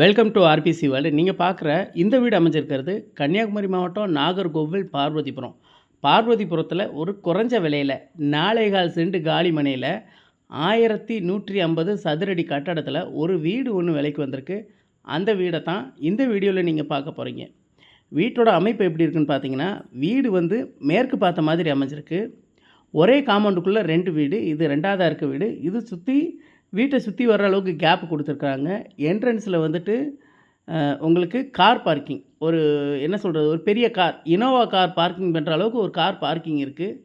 Welcome to RBC world. நீங்கள் பார்க்குற இந்த வீடு அமைஞ்சிருக்கிறது கன்னியாகுமரி மாவட்டம் நாகர்கோவில் பார்வதிபுரம். பார்வதிபுரத்தில் ஒரு குறைஞ்ச விலையில் 4.25 சென்ட் காலி மனையில் 1150 சதுரடி கட்டடத்தில் ஒரு வீடு ஒன்று விலைக்கு வந்திருக்கு. அந்த வீடை தான் இந்த வீடியோவில் நீங்கள் பார்க்க போகிறீங்க. வீட்டோட அமைப்பு எப்படி இருக்குன்னு பார்த்தீங்கன்னா, வீடு வந்து மேற்கு பார்த்த மாதிரி அமைஞ்சிருக்கு. ஒரே காம்பவுண்டுக்குள்ளே 2 வீடு. இது 2ஆவதாக இருக்க வீடு. இது வீட்டை சுற்றி வர்ற அளவுக்கு கேப் கொடுத்துருக்குறாங்க. என்ட்ரன்ஸில் வந்துட்டு உங்களுக்கு கார் பார்க்கிங், ஒரு என்ன சொல்கிறது, ஒரு பெரிய கார், இனோவா கார் பார்க்கிங் பண்ணுற அளவுக்கு ஒரு கார் பார்க்கிங் இருக்குது.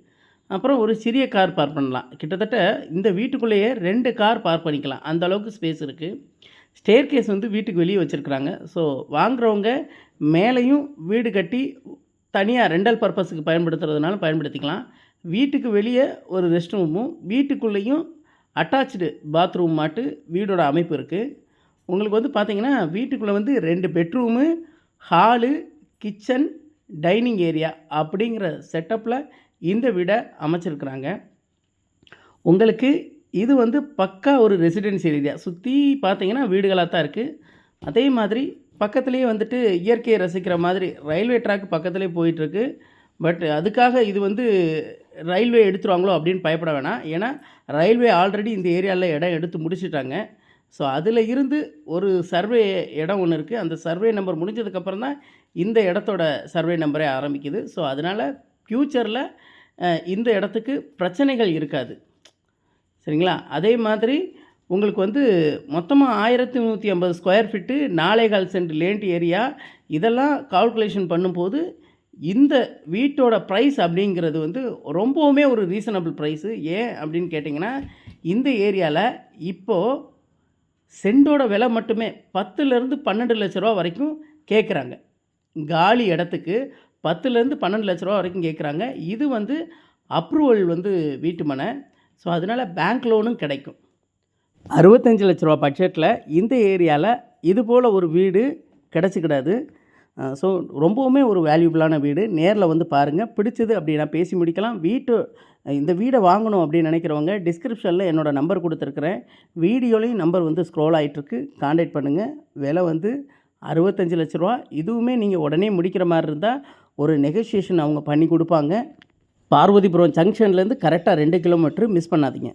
அப்புறம் ஒரு சிறிய கார் பார்க் பண்ணலாம். கிட்டத்தட்ட இந்த வீட்டுக்குள்ளேயே 2 கார் பார்க் பண்ணிக்கலாம், அந்த அளவுக்கு ஸ்பேஸ் இருக்குது. ஸ்டேர் கேஸ் வந்து வீட்டுக்கு வெளியே வச்சுருக்குறாங்க. ஸோ வாங்குறவங்க மேலேயும் வீடு கட்டி தனியாக ரெண்டல் பர்பஸுக்கு பயன்படுத்துறதுனால பயன்படுத்திக்கலாம். வீட்டுக்கு வெளியே ஒரு ரெஸ்ட் ரூமும் வீட்டுக்குள்ளேயும் அட்டாச்சு பாத்ரூம் மாட்டு வீடோட அமைப்பு இருக்குது. உங்களுக்கு வந்து பார்த்திங்கன்னா வீட்டுக்குள்ளே வந்து 2 bedroom, hall, kitchen, dining area அப்படிங்கிற செட்டப்பில் இந்த வீடை அமைச்சிருக்கிறாங்க. உங்களுக்கு இது வந்து பக்கா ஒரு ரெசிடென்சியல் ஏரியா. சுற்றி பார்த்திங்கன்னா வீடுகளாக தான் இருக்குது. அதே மாதிரி பக்கத்துலேயே வந்துட்டு இயற்கையை ரசிக்கிற மாதிரி ரயில்வே ட்ராக் பக்கத்துலேயே போயிட்டுருக்கு. பட் அதுக்காக இது வந்து ரயில்வே எடுத்துருவாங்களோ அப்படின்னு பயப்பட வேணாம். ஏன்னா ரயில்வே ஆல்ரெடி இந்த ஏரியாவில் இடம் எடுத்து முடிச்சிட்டாங்க. ஸோ அதில் இருந்து ஒரு சர்வே இடம் ஒன்று இருக்குது. அந்த சர்வே நம்பர் முடிஞ்சதுக்கப்புறம் தான் இந்த இடத்தோட சர்வே நம்பரே ஆரம்பிக்குது. ஸோ அதனால் ஃப்யூச்சரில் இந்த இடத்துக்கு பிரச்சனைகள் இருக்காது, சரிங்களா? அதே மாதிரி உங்களுக்கு வந்து மொத்தமாக 1150 square feet, 4.25 cent land area. இதெல்லாம் கால்குலேஷன் பண்ணும்போது இந்த வீட்டோட ப்ரைஸ் அப்படிங்கிறது வந்து ரொம்பவுமே ஒரு ரீசனபிள் ப்ரைஸு. ஏன் அப்படின்னு கேட்டிங்கன்னா, இந்த ஏரியாவில் இப்போது சென்டோட விலை மட்டுமே 10லேருந்து 12 லட்ச ரூபா வரைக்கும் கேட்குறாங்க. காலி இடத்துக்கு 10லேருந்து 12 லட்ச ரூபா வரைக்கும் கேட்குறாங்க. இது வந்து அப்ரூவல் வந்து வீட்டு மனை. ஸோ அதனால் பேங்க் லோனும் கிடைக்கும். 65 லட்ச ரூபா பட்ஜெட்டில் இந்த ஏரியாவில் இது போல் ஒரு வீடு கிடச்சிக்கிடாது. ஸோ ரொம்பவுமே ஒரு வேல்யூபிளான வீடு. நேரில் வந்து பாருங்கள். பிடிச்சது அப்படின்னா பேசி முடிக்கலாம். இந்த வீடை வாங்கணும் அப்படின்னு நினைக்கிறவங்க டிஸ்கிரிப்ஷனில் என்னோடய நம்பர் கொடுத்துருக்குறேன். வீடியோலையும் நம்பர் வந்து ஸ்க்ரோல் ஆகிட்டுருக்கு. கான்டாக்ட் பண்ணுங்கள். விலை வந்து 65 லட்ச ரூபா. இதுவுமே நீங்கள் உடனே முடிக்கிற மாதிரி இருந்தால் ஒரு நெகோசியேஷன் அவங்க பண்ணி கொடுப்பாங்க. பார்வதிபுரம் ஜங்ஷன்லேருந்து கரெக்டாக 2 கிலோமீட்டர், மிஸ் பண்ணாதீங்க.